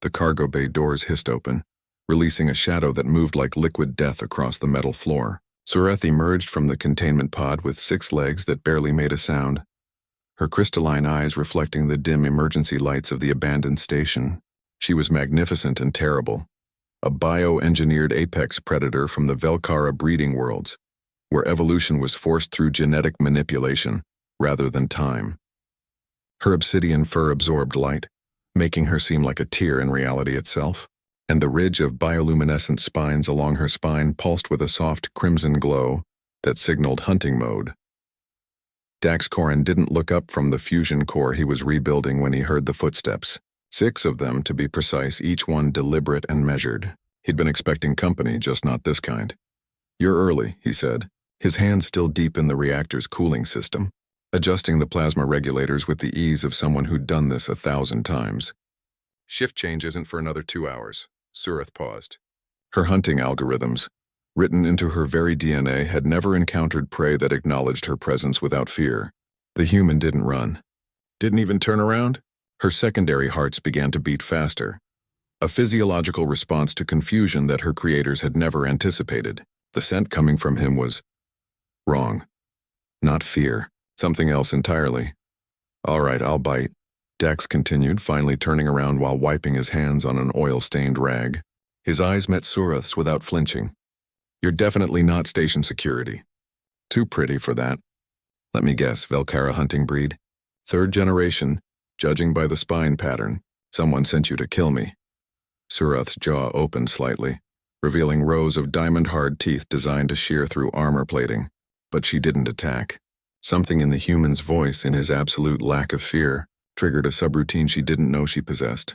The cargo bay doors hissed open, releasing a shadow that moved like liquid death across the metal floor. Sureth emerged from the containment pod with 6 legs that barely made a sound, her crystalline eyes reflecting the dim emergency lights of the abandoned station. She was magnificent and terrible, a bio-engineered apex predator from the Velkara breeding worlds, where evolution was forced through genetic manipulation rather than time. Her obsidian fur absorbed light, making her seem like a tear in reality itself, and the ridge of bioluminescent spines along her spine pulsed with a soft crimson glow that signaled hunting mode. Dax Corin didn't look up from the fusion core he was rebuilding when he heard the footsteps. 6 of them, to be precise, each one deliberate and measured. He'd been expecting company, just not this kind. "You're early," he said, his hand still deep in the reactor's cooling system, adjusting the plasma regulators with the ease of someone who'd done this 1,000 times. "Shift change isn't for another 2 hours. Sureth paused. Her hunting algorithms, written into her very DNA, had never encountered prey that acknowledged her presence without fear. The human didn't run. Didn't even turn around? Her secondary hearts began to beat faster, a physiological response to confusion that her creators had never anticipated. The scent coming from him was wrong. Not fear. Something else entirely. "All right, I'll bite," Dax continued, finally turning around while wiping his hands on an oil-stained rag. His eyes met Sureth's without flinching. "You're definitely not station security. Too pretty for that. Let me guess, Velkara hunting breed? 3rd generation, judging by the spine pattern. Someone sent you to kill me." Sureth's jaw opened slightly, revealing rows of diamond-hard teeth designed to shear through armor plating. But she didn't attack. Something in the human's voice, in his absolute lack of fear, triggered a subroutine she didn't know she possessed.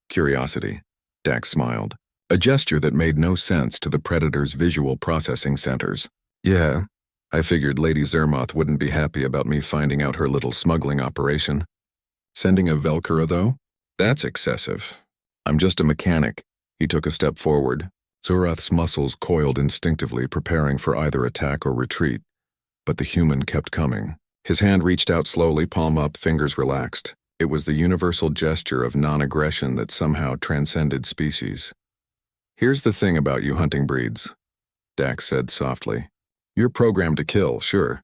Curiosity. Dax smiled, a gesture that made no sense to the Predator's visual processing centers. "Yeah, I figured Lady Zermoth wouldn't be happy about me finding out her little smuggling operation. Sending a Velkara, though? That's excessive. I'm just a mechanic." He took a step forward. Sureth's muscles coiled instinctively, preparing for either attack or retreat. But the human kept coming. His hand reached out slowly, palm up, fingers relaxed. It was the universal gesture of non-aggression that somehow transcended species. "Here's the thing about you hunting breeds," Dax said softly. "You're programmed to kill, sure.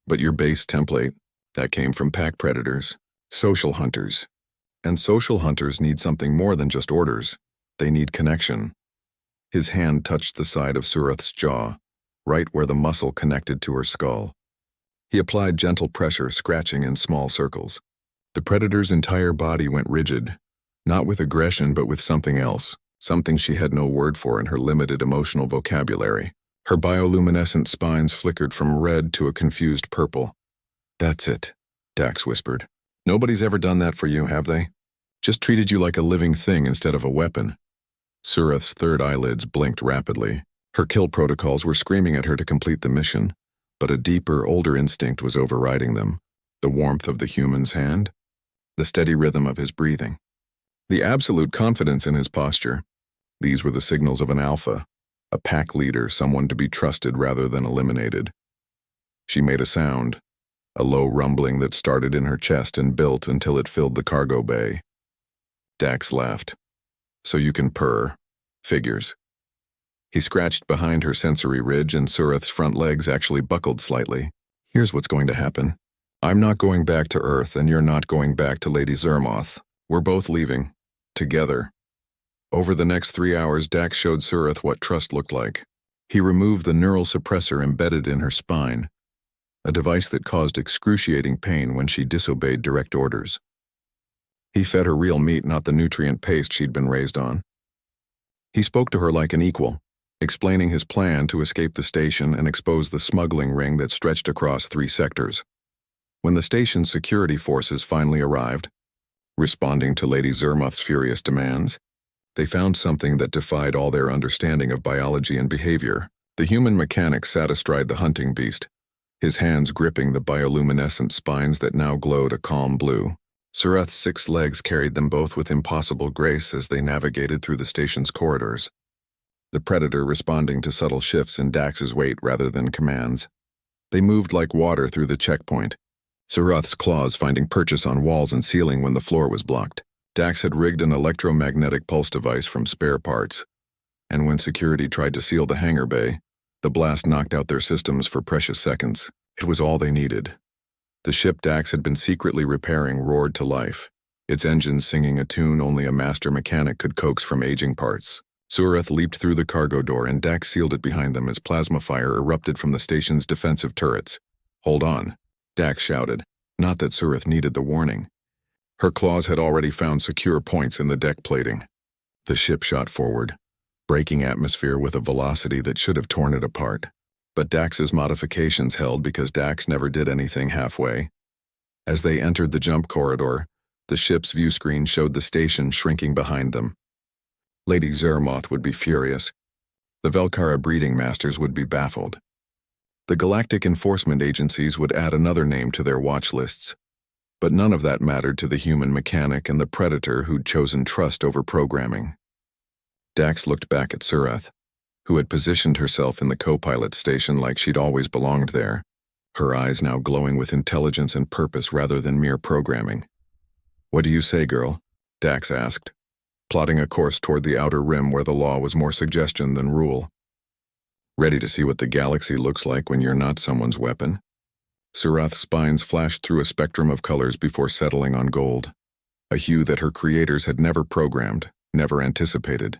But your base template, that came from pack predators, social hunters. And social hunters need something more than just orders. They need connection." His hand touched the side of Sureth's jaw, right where the muscle connected to her skull. He applied gentle pressure, scratching in small circles. The predator's entire body went rigid, not with aggression but with something else, something she had no word for in her limited emotional vocabulary. Her bioluminescent spines flickered from red to a confused purple. "That's it," Dax whispered. "Nobody's ever done that for you, have they? Just treated you like a living thing instead of a weapon." Sureth's 3rd eyelids blinked rapidly. Her kill protocols were screaming at her to complete the mission, but a deeper, older instinct was overriding them. The warmth of the human's hand, the steady rhythm of his breathing, the absolute confidence in his posture. These were the signals of an alpha, a pack leader, someone to be trusted rather than eliminated. She made a sound, a low rumbling that started in her chest and built until it filled the cargo bay. Dax laughed. "So you can purr. Figures." He scratched behind her sensory ridge and Sureth's front legs actually buckled slightly. "Here's what's going to happen. I'm not going back to Earth and you're not going back to Lady Zermoth. We're both leaving. Together." Over the next 3 hours, Dax showed Sureth what trust looked like. He removed the neural suppressor embedded in her spine, a device that caused excruciating pain when she disobeyed direct orders. He fed her real meat, not the nutrient paste she'd been raised on. He spoke to her like an equal, explaining his plan to escape the station and expose the smuggling ring that stretched across 3 sectors. When the station's security forces finally arrived, responding to Lady Zermoth's furious demands, they found something that defied all their understanding of biology and behavior. The human mechanic sat astride the hunting beast, his hands gripping the bioluminescent spines that now glowed a calm blue. Sureth's 6 legs carried them both with impossible grace as they navigated through the station's corridors, the predator responding to subtle shifts in Dax's weight rather than commands. They moved like water through the checkpoint, Sureth's claws finding purchase on walls and ceiling when the floor was blocked. Dax had rigged an electromagnetic pulse device from spare parts, and when security tried to seal the hangar bay, the blast knocked out their systems for precious seconds. It was all they needed. The ship Dax had been secretly repairing roared to life, its engines singing a tune only a master mechanic could coax from aging parts. Sureth leaped through the cargo door and Dax sealed it behind them as plasma fire erupted from the station's defensive turrets. "Hold on," Dax shouted. Not that Sureth needed the warning. Her claws had already found secure points in the deck plating. The ship shot forward, breaking atmosphere with a velocity that should have torn it apart. But Dax's modifications held because Dax never did anything halfway. As they entered the jump corridor, the ship's view screen showed the station shrinking behind them. Lady Zermoth would be furious. The Velkara breeding masters would be baffled. The galactic enforcement agencies would add another name to their watch lists. But none of that mattered to the human mechanic and the predator who'd chosen trust over programming. Dax looked back at Sureth, who had positioned herself in the co-pilot station like she'd always belonged there, her eyes now glowing with intelligence and purpose rather than mere programming. "What do you say, girl?" Dax asked, plotting a course toward the outer rim where the law was more suggestion than rule. "Ready to see what the galaxy looks like when you're not someone's weapon?" Sureth's spines flashed through a spectrum of colors before settling on gold, a hue that her creators had never programmed, never anticipated.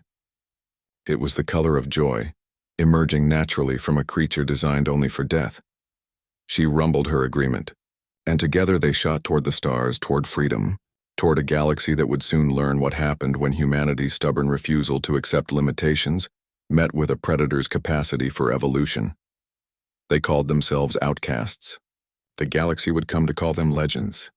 It was the color of joy, emerging naturally from a creature designed only for death. She rumbled her agreement, and together they shot toward the stars, toward freedom, toward a galaxy that would soon learn what happened when humanity's stubborn refusal to accept limitations met with a predator's capacity for evolution. They called themselves outcasts. The galaxy would come to call them legends.